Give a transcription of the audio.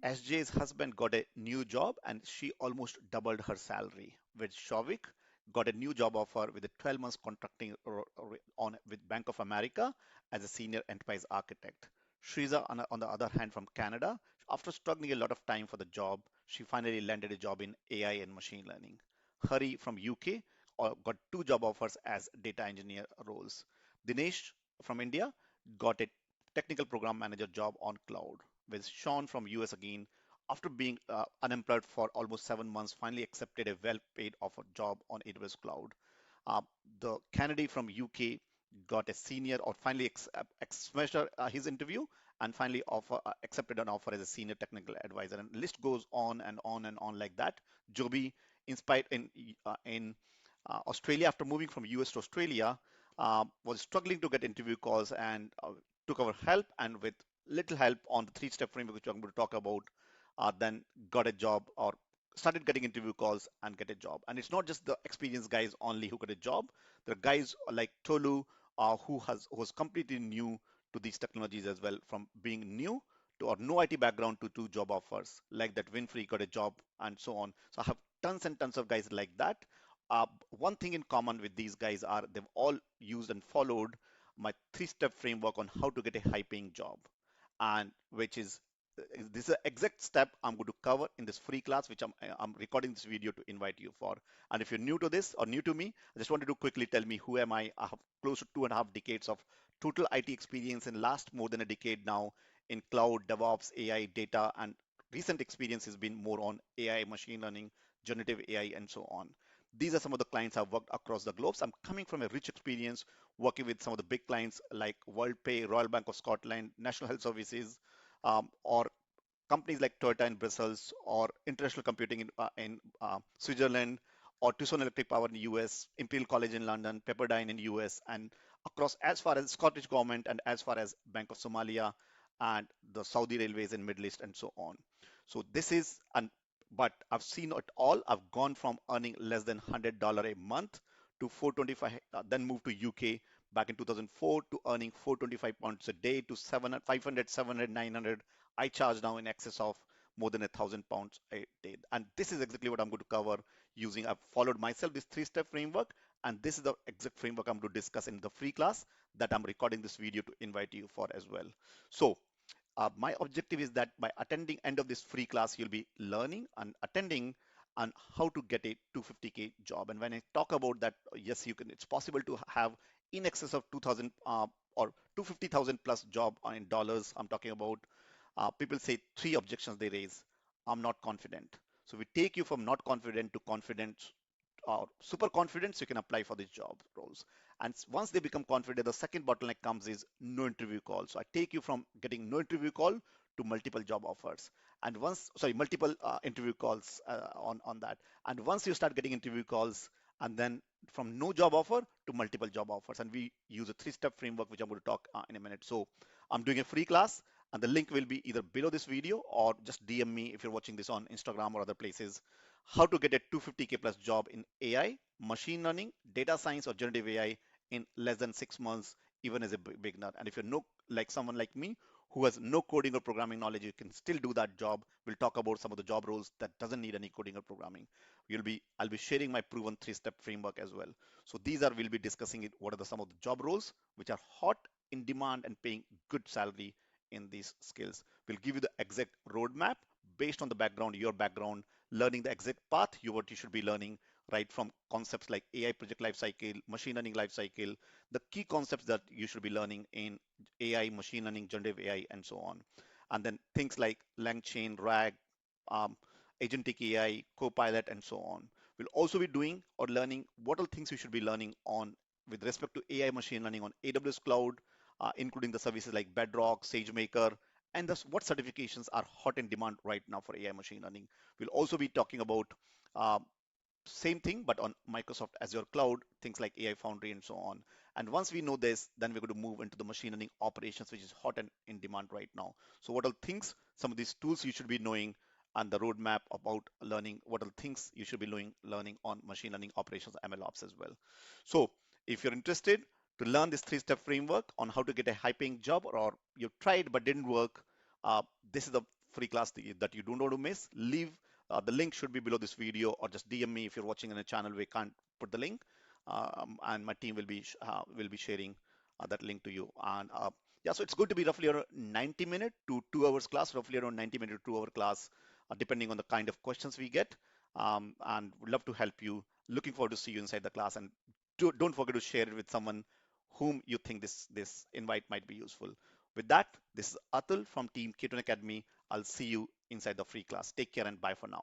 SJ's husband got a new job and she almost doubled her salary. With Shavik, got a new job offer with a 12 months contracting on with Bank of America as a senior enterprise architect. Shriza, on the other hand, from Canada, after struggling a lot of time for the job, she finally landed a job in AI and machine learning. Hari from UK got two job offers as data engineer roles. Dinesh from India got a technical program manager job on cloud, with Sean from US again, after being unemployed for almost 7 months, finally accepted a well-paid offer job on AWS Cloud. Uh, the candidate from UK got a senior, or finally smashed his interview, and finally accepted an offer as a senior technical advisor. And the list goes on and on and on like that. Joby, inspired in Australia, after moving from US to Australia, was struggling to get interview calls and took our help, and with little help on the three-step framework, which I'm going to talk about, then got a job or started getting interview calls and get a job. And it's not just the experienced guys only who got a job. There are guys like Tolu, who was completely new to these technologies as well, from being new to or no IT background to two job offers, like that Winfrey got a job and so on. So I have tons and tons of guys like that. One thing in common with these guys are they've all used and followed my three-step framework on how to get a high-paying job, and which is this is the exact step I'm going to cover in this free class, which I'm recording this video to invite you for. And if you're new to this or new to me, I just wanted to quickly tell me who am I. I have close to 2.5 decades of total IT experience, and last more than a decade now in cloud, DevOps, AI, data, and recent experience has been more on AI, machine learning, generative AI, and so on. These are some of the clients I've worked across the globe. So I'm coming from a rich experience working with some of the big clients like WorldPay, Royal Bank of Scotland, National Health Services, or companies like Toyota in Brussels, or International Computing in Switzerland, or Tucson Electric Power in the US, Imperial College in London, Pepperdine in the US, and across as far as Scottish government and as far as Bank of Somalia and the Saudi Railways in Middle East and so on. So this is an but I've seen it all. I've gone from earning less than $100 a month to 425, then moved to UK back in 2004 to earning 425 pounds a day to 700, 500, 700, 900. I charge now in excess of more than £1,000 a day. And this is exactly what I'm going to cover using. I've followed myself this three-step framework, and this is the exact framework I'm going to discuss in the free class that I'm recording this video to invite you for as well. So my objective is that by attending end of this free class, you'll be learning and attending on how to get a 250K job. And when I talk about that, yes, you can. It's possible to have in excess of 2,000 or 250,000 plus job in dollars. I'm talking about. People say three objections they raise. I'm not confident. So we take you from not confident to confident or super confident, so you can apply for these job roles. And once they become confident, the second bottleneck comes is no interview call. So I take you from getting no interview call to multiple job offers. And once, sorry, multiple interview calls on that. And once you start getting interview calls, and then from no job offer to multiple job offers. And we use a three-step framework, which I'm going to talk in a minute. So I'm doing a free class, and the link will be either below this video or just DM me if you're watching this on Instagram or other places. How to get a 250K plus job in AI, machine learning, data science, or generative AI in less than 6 months, even as a beginner. And if you're no like someone like me who has no coding or programming knowledge, you can still do that job. We'll talk about some of the job roles that doesn't need any coding or programming. I'll be sharing my proven three-step framework as well. So we'll be discussing it. What are some of the job roles which are hot, in demand, and paying good salary in these skills. We'll give you the exact roadmap based on the background, your background, learning the exact path what you should be learning, right from concepts like AI project lifecycle, machine learning lifecycle, the key concepts that you should be learning in AI, machine learning, generative AI, and so on. And then things like LangChain, RAG, um, agentic AI, Copilot, and so on. We'll also be doing or learning what are things you should be learning on with respect to AI machine learning on AWS Cloud, including the services like Bedrock, SageMaker, and what certifications are hot in demand right now for AI machine learning. We'll also be talking about uh, same thing, but on Microsoft Azure Cloud, things like AI Foundry and so on. And once we know this, then we're going to move into the machine learning operations, which is hot and in demand right now. So what are things, some of these tools you should be knowing, and the roadmap about learning, what are the things you should be learning on machine learning operations, ML ops as well. So if you're interested to learn this three-step framework on how to get a high-paying job, or you tried but didn't work, uh, this is the free class that you don't want to miss, leave the link should be below this video, or just DM me if you're watching on a channel where I can't put the link, and my team will be sharing that link to you. And yeah, so it's going to be roughly around 90-minute to 2 hours class, roughly around 90-minute to 2 hour class, depending on the kind of questions we get. And would love to help you. Looking forward to see you inside the class, and don't forget to share it with someone whom you think this invite might be useful. With that, this is Atul from Team K2 Academy. I'll see you inside the free class. Take care and bye for now.